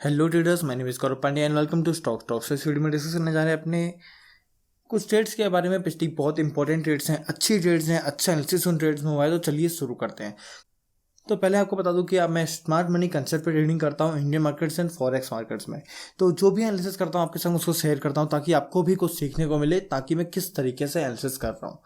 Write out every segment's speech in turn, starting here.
Hello traders, my name is Gaurav Pandya and welcome to stock talks. इस video में discuss करने जा रहे हैं अपने कुछ ट्रेड्स के बारे में। पिछली बहुत इंपॉर्टेंट ट्रेड्स हैं, अच्छी ट्रेड्स हैं, अच्छा एनालिसिस उन ट्रेड्स में हुआ है। तो चलिए शुरू करते हैं। तो पहले आपको बता दूं कि अब मैं स्मार्ट मनी कंसेप्ट पे ट्रेडिंग करता हूँ Indian markets and forex markets में। तो जो भी एनालिसिस करता हूँ आपके संग उसको शेयर करता हूँ ताकि आपको भी कुछ सीखने को मिले, ताकि मैं किस तरीके से एनालिसिस कर रहा हूँ।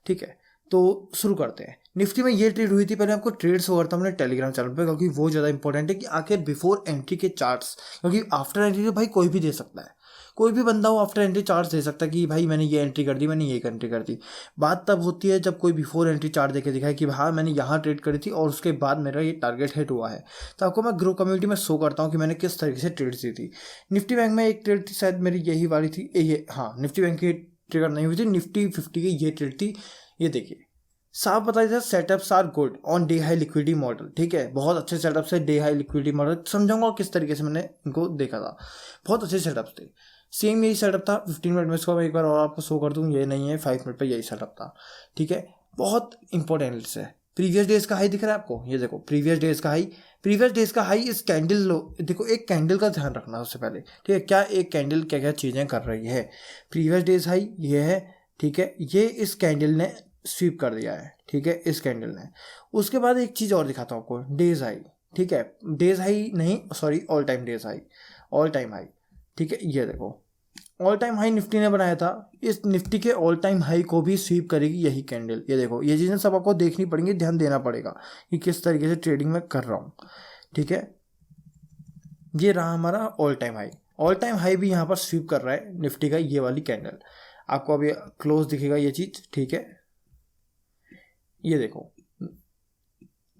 ठीक है, तो शुरू करते हैं। निफ्टी में ये ट्रेड हुई थी। पहले आपको ट्रेड शो करता हूँ अपने टेलीग्राम चैनल पे, क्योंकि वो ज़्यादा इंपॉर्टेंट है कि आखिर बिफोर एंट्री के चार्ट्स, क्योंकि आफ्टर एंट्री तो भाई कोई भी दे सकता है, कोई भी बंदा हो आफ्टर एंट्री चार्ट दे सकता है कि भाई मैंने ये एंट्री कर दी, मैंने ये एंट्री कर दी। बात तब होती है जब कोई बिफोर एंट्री चार्ट देके दिखाए कि हाँ मैंने यहाँ ट्रेड करी थी और उसके बाद मेरा ये टारगेट हिट हुआ है। तो आपको मैं ग्रुप कम्युनिटी में शो करता हूँ कि मैंने किस तरीके से ट्रेड दी थी। निफ्टी बैंक में एक ट्रेड थी, शायद मेरी यही वाली थी ये, हाँ निफ्टी बैंक की ट्रिगर नहीं हुई थी, निफ्टी 50 की ये ट्रेड थी। ये देखिए, साफ बताया था setups are good on day high liquidity model. ठीक है, बहुत अच्छे सेटअप्स है डे हाई लिक्विडिटी मॉडल। समझाऊंगा किस तरीके से मैंने इनको देखा था। बहुत अच्छे सेटअप्स थे। सेम यही सेटअप था 15 मिनट में। इसको मैं एक बार और आपको शो कर दूं, ये नहीं है 5 मिनट पे यही सेटअप था। ठीक है, बहुत इंपॉर्टेंट है। प्रीवियस डेज का हाई दिख रहा है आपको, ये देखो प्रीवियस डेज का हाई। प्रीवियस डेज का हाई इस कैंडल लो, देखो एक कैंडल का ध्यान रखना है उससे पहले। ठीक है, क्या एक कैंडल क्या क्या चीज़ें कर रही है। प्रीवियस डेज हाई ये है, ठीक है, ये इस कैंडल ने स्वीप कर दिया है। ठीक है, इस कैंडल ने। उसके बाद एक चीज़ और दिखाता हूँ आपको, डेज हाई। ठीक है, डेज हाई नहीं, sorry, all time days high, all time high. ठीक है, ये देखो ऑल टाइम हाई निफ्टी ने बनाया था। इस निफ्टी के ऑल टाइम हाई को भी स्वीप करेगी यही कैंडल। ये देखो, ये चीज़ें सब आपको देखनी पड़ेंगी, ध्यान देना पड़ेगा कि किस तरीके से ट्रेडिंग में कर रहा हूँ। ठीक है, ये रहा हमारा all time high. All time high भी यहाँ पर स्वीप कर रहा है निफ्टी का ये वाली कैंडल। आपको अभी क्लोज दिखेगा ये चीज़। ठीक है, ये देखो,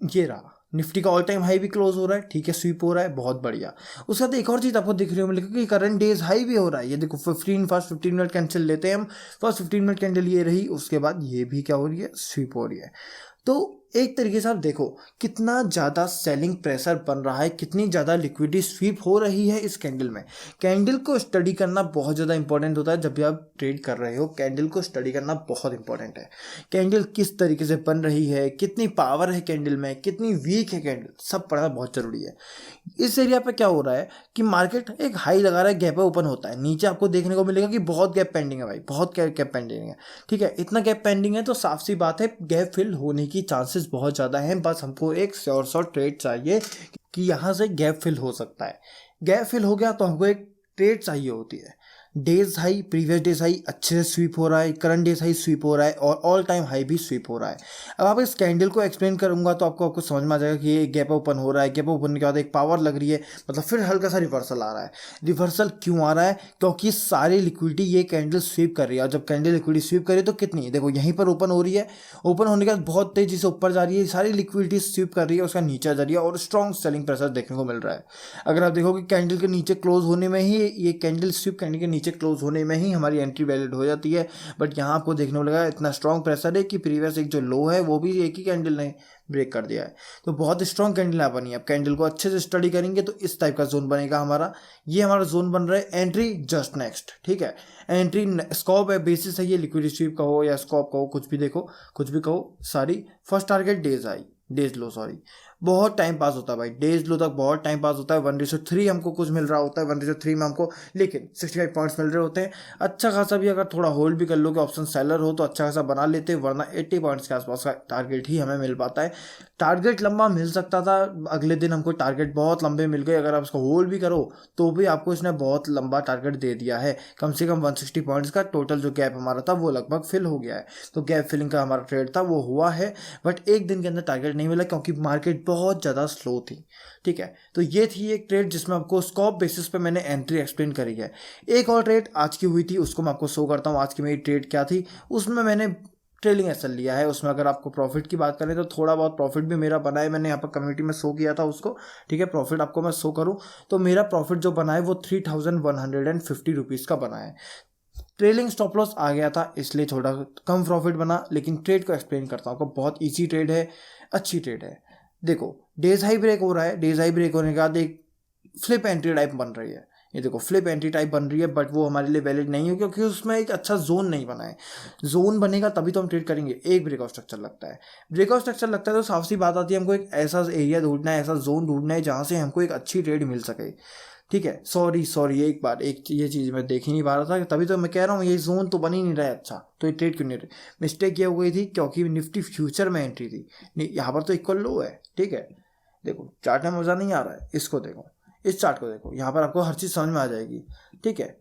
ये रहा निफ्टी का ऑल टाइम हाई भी क्लोज हो रहा है। ठीक है, स्वीप हो रहा है, बहुत बढ़िया। उसके बाद एक और चीज़ आपको दिख रही हो मिलेगी कि करंट डेज हाई भी हो रहा है। ये देखो 15 मिनट कैंसिल लेते हैं हम। फर्स्ट 15 मिनट कैंडल ये रही, उसके बाद ये भी क्या हो रही है, स्वीप हो रही है। तो एक तरीके से आप देखो कितना ज़्यादा सेलिंग प्रेशर बन रहा है, कितनी ज़्यादा लिक्विडिटी स्वीप हो रही है इस कैंडल में। कैंडल को स्टडी करना बहुत ज़्यादा इंपॉर्टेंट होता है जब भी आप ट्रेड कर रहे हो। कैंडल को स्टडी करना बहुत इंपॉर्टेंट है। कैंडल किस तरीके से बन रही है, कितनी पावर है कैंडल में, कितनी वीक है कैंडल, सब पढ़ना बहुत ज़रूरी है। इस एरिया पे क्या हो रहा है कि मार्केट एक हाई लगा रहा है, गैप ओपन होता है, नीचे आपको देखने को मिलेगा कि बहुत गैप पेंडिंग है भाई, बहुत गैप पेंडिंग है। ठीक है, इतना गैप पेंडिंग है तो साफ सी बात है गैप फिल होने की चांसेस बहुत ज़्यादा हैं। बस हमको एक श्योर ट्रेड चाहिए कि यहाँ से गैप फिल हो सकता है। गैप फिल हो गया तो हमको एक ट्रेड चाहिए होती है। Days high, previous days high अच्छे से स्वीप हो रहा है, करंट डेज हाई स्वीप हो रहा है और ऑल टाइम हाई भी स्वीप हो रहा है। अब आप इस कैंडल को एक्सप्लेन करूंगा तो आपको समझ में आ जाएगा कि ये गैप ओपन हो रहा है। गैप ओपन के बाद एक पावर लग रही है, मतलब फिर हल्का सा रिवर्सल आ रहा है। रिवर्सल क्यों आ रहा है? क्योंकि सारी लिक्विडिटी ये कैंडल स्वीप कर रही है। और जब कैंडल लिक्विडिटी स्वीप करे तो कितनी, देखो यहीं पर ओपन हो रही है, ओपन होने के बाद बहुत तेजी से ऊपर जा रही है, सारी लिक्विडिटी स्वीप कर रही है, उसका नीचे जा रही है और स्ट्रॉन्ग सेलिंग प्रेशर देखने को मिल रहा है। अगर आप देखोगे कैंडल के नीचे क्लोज होने में ही, ये कैंडल स्वीप कैंडल के नीचे क्लोज होने में ही हमारी एंट्री वैलिड हो जाती है। बट यहाँ आपको देखने को लगा इतना स्ट्रॉन्ग प्रेशर है कि प्रीवियस एक जो लो है वो भी एक ही कैंडल ने ब्रेक कर दिया है। तो बहुत स्ट्रॉन्ग कैंडल यहाँ बनी है। अब कैंडल को अच्छे से स्टडी करेंगे तो इस टाइप का जोन बनेगा हमारा। ये हमारा जोन बन रहा है एंट्री जस्ट नेक्स्ट। ठीक है, एंट्री स्कॉप है, बेसिस है ये, लिक्विडिटी स्वीप का हो या स्कॉप का हो, कुछ भी देखो, कुछ भी कहो। सारी first target days I, days low, sorry. बहुत टाइम पास होता है भाई, डेज लो तक बहुत टाइम पास होता है। 1:3 हमको कुछ मिल रहा होता है, 1:3 में हमको लेकिन 65 पॉइंट्स मिल रहे होते हैं। अच्छा खासा भी अगर थोड़ा होल्ड भी कर लो कि ऑप्शन सेलर हो तो अच्छा खासा बना लेते हैं, वरना 80 पॉइंट्स के आसपास का टारगेट ही हमें मिल पाता है। टारगेट लंबा मिल सकता था, अगले दिन हमको टारगेट बहुत लंबे मिल गए। अगर आप इसको होल्ड भी करो तो भी आपको इसने बहुत लंबा टारगेट दे दिया है। कम से कम 160 पॉइंट्स का टोटल जो गैप हमारा था वो लगभग फिल हो गया है। तो गैप फिलिंग का हमारा ट्रेड था वो हुआ है, बट एक दिन के अंदर टारगेट नहीं मिला क्योंकि मार्केट बहुत ज़्यादा स्लो थी। ठीक है, तो ये थी एक ट्रेड जिसमें आपको स्कॉप बेसिस पे मैंने एंट्री एक्सप्लेन करी है। एक और ट्रेड आज की हुई थी, उसको मैं आपको शो करता हूँ। आज की मेरी ट्रेड क्या थी, उसमें मैंने ट्रेलिंग एसएल लिया है। उसमें अगर आपको प्रॉफिट की बात करें तो थोड़ा बहुत प्रॉफिट भी मेरा बना है, मैंने यहाँ पर कम्युनिटी में शो किया था उसको। ठीक है, प्रॉफिट आपको मैं शो करूँ तो मेरा प्रॉफिट जो बना है वो 3150 रुपीज़ का बना है। ट्रेलिंग स्टॉप लॉस आ गया था इसलिए थोड़ा कम प्रॉफिट बना, लेकिन ट्रेड को एक्सप्लेन करता हूँ आपको। बहुत ईजी ट्रेड है, अच्छी ट्रेड है। देखो डेज हाई ब्रेक हो रहा है, डेज हाई ब्रेक होने के बाद एक फ्लिप एंट्री टाइप बन रही है। ये देखो फ्लिप एंट्री टाइप बन रही है, बट वो हमारे लिए वैलिड नहीं है क्योंकि उसमें एक अच्छा जोन नहीं बना है। जोन बनेगा तभी तो हम ट्रेड करेंगे। एक ब्रेकआउट स्ट्रक्चर लगता है, ब्रेकआउट स्ट्रक्चर लगता है तो साफ सी बात आती है हमको एक ऐसा एरिया ढूंढना है, ऐसा जोन ढूंढना है जहाँ से हमको एक अच्छी ट्रेड मिल सके। ठीक है। सॉरी एक बार ये चीज़ मैं देख ही नहीं पा रहा था, तभी तो मैं कह रहा हूँ ये जोन तो बन ही नहीं रहा है अच्छा, तो ये ट्रेड क्यों नहीं रही। मिस्टेक ये हो गई थी क्योंकि निफ्टी फ्यूचर में एंट्री थी, नहीं यहाँ पर तो इक्वल लो है। ठीक है, देखो चार्ट में मज़ा नहीं आ रहा है, इसको देखो, इस चार्ट को देखो, यहाँ पर आपको हर चीज़ समझ में आ जाएगी। ठीक है,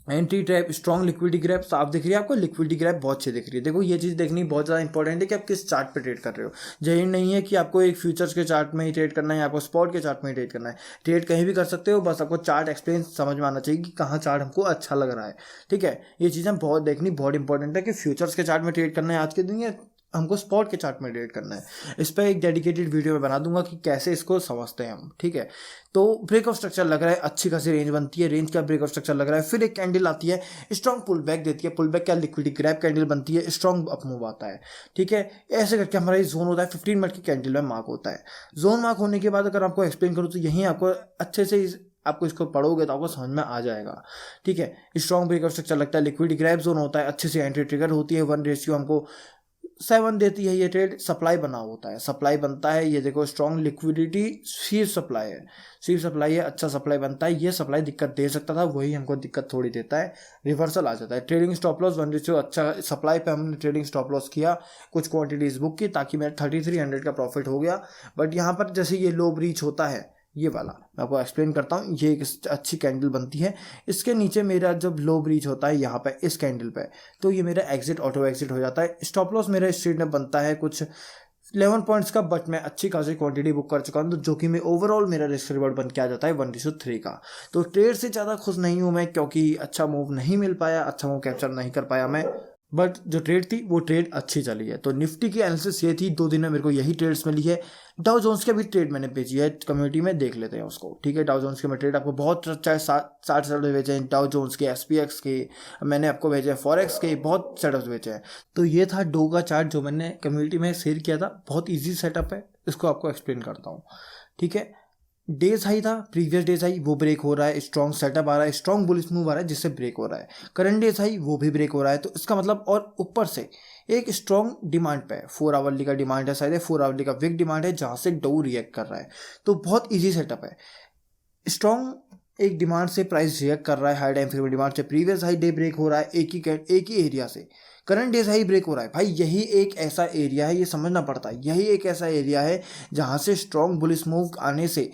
entry trap, strong liquidity grab साफ दिख रही है आपको, लिक्विडिटी ग्रैप बहुत अच्छी दिख रही है। देखो ये चीज़ देखनी बहुत ज़्यादा इंपॉर्टेंट है कि आप किस चार्ट पे ट्रेड कर रहे हो। यही नहीं है कि आपको एक फ्यूचर्स के चार्ट में ही ट्रेड करना है, आपको स्पॉट के चार्ट में ही ट्रेड करना है। ट्रेड कहीं भी कर सकते हो, बस आपको चार्ट एक्सप्लेन समझ में आना चाहिए कि कहाँ चार्ट हमको अच्छा लग रहा है। ठीक है, ये चीज़ें बहुत देखनी बहुत इंपॉर्टेंट है कि फ्यूचर्स के चार्ट में ट्रेड करना है आज के दिन, या हमको स्पॉट के चार्ट में ट्रेड करना है। इस पर एक डेडिकेटेड वीडियो में बना दूंगा कि कैसे इसको समझते हैं हम। ठीक है, तो ब्रेक ऑफ स्ट्रक्चर लग रहा है, अच्छी खासी रेंज बनती है, रेंज का ब्रेक ऑफ स्ट्रक्चर लग रहा है, फिर एक कैंडल आती है, स्ट्रॉन्ग पुल बैक देती है, पुल बैक क्या लिक्विडिटी ग्रैप कैंडल बनती है, स्ट्रॉन्ग अप मूव आता है। ठीक है, ऐसे करके हमारा ये जोन होता है, 15 मिनट की कैंडल में मार्क होता है। जोन मार्क होने के बाद अगर आपको एक्सप्लेन करूँ तो यहीं आपको अच्छे से आपको इसको पढ़ोगे तो आपको समझ में आ जाएगा। ठीक है, स्ट्रॉन्ग ब्रेक ऑफ स्ट्रक्चर लगता है, लिक्विडिटी ग्रैप जोन होता है, अच्छे से एंट्री ट्रिगर होती है, 1 हमको 7 देती है। ये ट्रेड सप्लाई बना होता है, सप्लाई बनता है, ये देखो स्ट्रॉन्ग लिक्विडिटी शीर सप्लाई है, शीर सप्लाई है, अच्छा सप्लाई बनता है। ये सप्लाई दिक्कत दे सकता था, वही हमको दिक्कत थोड़ी देता है, रिवर्सल आ जाता है। ट्रेडिंग स्टॉप लॉस 1 अच्छा सप्लाई पे हमने ट्रेडिंग स्टॉप लॉस किया, कुछ क्वांटिटीज बुक की ताकि मेरा 3300 का प्रॉफिट हो गया। बट यहाँ पर जैसे ये लो ब्रीच होता है, ये वाला मैं आपको एक्सप्लेन करता हूँ, ये एक अच्छी कैंडल बनती है, इसके नीचे मेरा जब लो ब्रीच होता है यहाँ पे इस कैंडल पे, तो ये मेरा एग्जिट ऑटो एग्जिट हो जाता है। स्टॉप लॉस मेरा इस ट्रेड में बनता है कुछ 11 पॉइंट्स का, बट मैं अच्छी खासी क्वांटिटी बुक कर चुका हूँ, तो जो कि मैं ओवरऑल मेरा रिस्क रिवॉर्ड बन के आ जाता है 1:3 का। तो ट्रेड से ज़्यादा खुश नहीं हूँ मैं, क्योंकि अच्छा मूव नहीं मिल पाया, अच्छा मूव कैप्चर नहीं कर पाया मैं, बट जो ट्रेड थी वो ट्रेड अच्छी चली है। तो निफ्टी की एनालिसिस ये थी, 2 दिन में मेरे को यही ट्रेड्स मिली है। डाउ जोन्स के भी ट्रेड मैंने भेजी है कम्युनिटी में, देख लेते हैं उसको। ठीक है, डाउ जोन्स के मैं ट्रेड आपको बहुत अच्छा 60 सेटअप भेजे हैं, डाउ जोन्स के, SPX के, मैंने आपको भेजे हैं फॉरेक्स के, बहुत सेटअप्स भेजे हैं। तो ये था डो का चार्ट जो मैंने कम्युनिटी में शेयर किया था, बहुत ईजी सेटअप है, इसको आपको एक्सप्लेन करता हूँ। ठीक है, डेज हाई था, प्रीवियस डेज हाई वो ब्रेक हो रहा है, स्ट्रॉन्ग सेटअप आ रहा है, स्ट्रॉन्ग बुलिश मूव आ रहा है जिससे ब्रेक हो रहा है। करंट डेज हाई वो भी ब्रेक हो रहा है, तो इसका मतलब, और ऊपर से एक स्ट्रॉन्ग डिमांड पे है, 4 आवरली का डिमांड है, शायद 4 आवरली का विक डिमांड है, जहां से डो रिएक्ट कर रहा है। तो बहुत ईजी सेटअप है, स्ट्रॉन्ग एक डिमांड से प्राइस रिएक्ट कर रहा है, हाई टाइम फ्रेम डिमांड से, प्रीवियस हाई डे ब्रेक हो रहा है एक ही एरिया से, करंट डेज हाई ब्रेक हो रहा है। भाई यही एक ऐसा एरिया है, ये समझना पड़ता है, यही एक ऐसा एरिया है जहां से स्ट्रॉन्ग बुलिश मूव आने से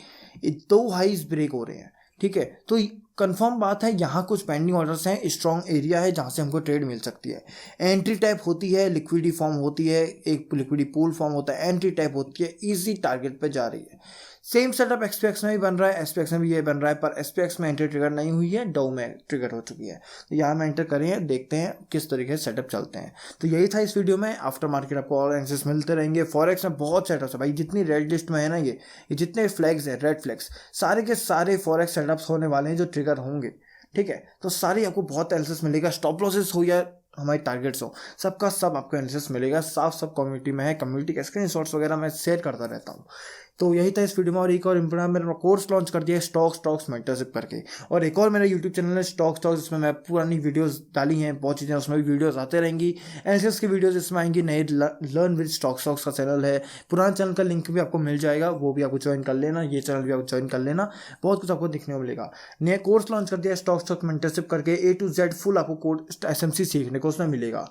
2 हाईज ब्रेक हो रहे हैं। ठीक है, तो कंफर्म बात है, यहाँ कुछ पेंडिंग ऑर्डर्स हैं, स्ट्रॉन्ग एरिया है जहाँ से हमको ट्रेड मिल सकती है। एंट्री टाइप होती है, लिक्विडिटी फॉर्म होती है, एक लिक्विडिटी पूल फॉर्म होता है, एंट्री टाइप होती है, इजी टारगेट पे जा रही है। सेम सेटअप SPX में भी बन रहा है, SPX में भी ये बन रहा है, पर SPX में एंट्री ट्रिगर नहीं हुई है, डाउ में ट्रिगर हो चुकी है। तो यहाँ में एंटर करें, देखते हैं किस तरीके से सेटअप चलते हैं। तो यही था इस वीडियो में। आफ्टर मार्केट आपको और एनालिसिस मिलते रहेंगे। फॉरेक्स में बहुत सेटअप्स है भाई, जितनी रेड लिस्ट में है ना, ये जितने फ्लैग्स है, रेड फ्लैग्स, सारे के सारे फॉरेक्स सेटअप्स होने वाले हैं जो ट्रिगर होंगे। ठीक है, तो सारी आपको बहुत एनालिसिस मिलेगा, स्टॉप लॉसेस हो या हमारे टारगेट्स हो, सबका सब आपको एनालिसिस मिलेगा, सब कम्युनिटी में है। कम्युनिटी के स्क्रीनशॉट्स वगैरह मैं शेयर करता रहता हूँ। तो यही था इस वीडियो में। और एक और इम्पोर्टेंट, मैंने कोर्स लॉन्च कर दिया है स्टॉक्स मेंटरशिप करके, और एक और मेरा यूट्यूब चैनल है स्टॉक्स जिसमें मैं पुरानी वीडियोस डाली हैं, बहुत चीज़ें, उसमें भी वीडियोस आते रहेंगी, एनालिसिस की वीडियोस इसमें आएंगी। नए लर्न विद स्टॉक्स का चैनल है, पुराना चैनल का लिंक भी आपको मिल जाएगा, वो भी आपको ज्वाइन कर लेना, ये चैनल भी आपको ज्वाइन कर लेना, बहुत कुछ आपको दिखने को मिलेगा। नया कोर्स लॉन्च कर दिया स्टॉक्स मेंटरशिप करके, A to Z फुल आपको कोड SMC सीखने को उसमें मिलेगा।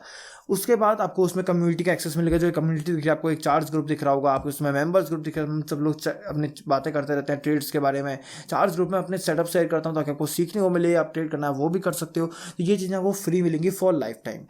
उसके बाद आपको उसमें कम्युनिटी का एक्सेस मिलेगा, जो कम्युनिटी दिख रही है आपको, एक चार्ज ग्रुप दिख रहा होगा आपको, उसमें मेंबर्स ग्रुप दिख रहा है, हम सब लोग अपने बातें करते रहते हैं ट्रेड्स के बारे में। चार्ज ग्रुप में अपने सेटअप शेयर करता हूँ ताकि आपको सीखने को मिले, आप ट्रेड करना है वो भी कर सकते हो। तो ये चीज़ें आपको फ्री मिलेंगी फॉर लाइफ टाइम।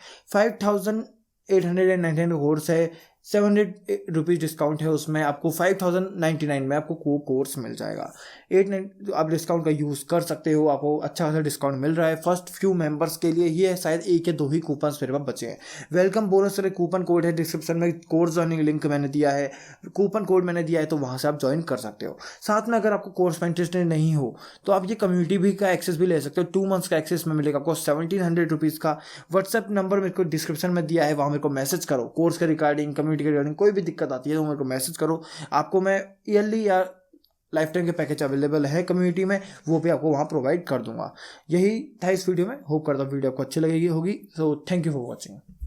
5899 कोर्स है, 700 रुपीज़ डिस्काउंट है उसमें, आपको 5099 में आपको कोर्स मिल जाएगा। 89 आप डिस्काउंट का यूज़ कर सकते हो, आपको अच्छा खासा डिस्काउंट मिल रहा है फर्स्ट फ्यू मेंबर्स के लिए। ये है शायद 1 या 2 ही कूपन मेरे पास बचे हैं। वेलकम बोनस वाले कूपन कोड है डिस्क्रिप्शन में, कोर्स ज्वाइनिंग लिंक मैंने दिया है, कूपन कोड मैंने दिया है, तो वहाँ से आप ज्वाइन कर सकते हो। साथ में अगर आपको कोर्स में इंटरेस्टेड नहीं हो तो आप ये कम्युनिटी भी का एक्सेस भी ले सकते हो। 2 मंथ्स का एक्सेस में मिलेगा आपको 1700 रुपीज़ का। व्हाट्सएप नंबर मेरे को डिस्क्रिप्शन में दिया है, वहाँ मेरे को मैसेज करो, कोर्स के रिगार्डिंग, कम्युनिटी के रिगार्डिंग कोई भी दिक्कत आती है तो मेरे को मैसेज करो। आपको मैं ईयरली या लाइफ टाइम के पैकेज अवेलेबल है कम्युनिटी में, वो भी आपको वहाँ प्रोवाइड कर दूंगा। यही था इस वीडियो में। होप करता हूँ वीडियो आपको अच्छी लगेगी होगी। So thank you for watching.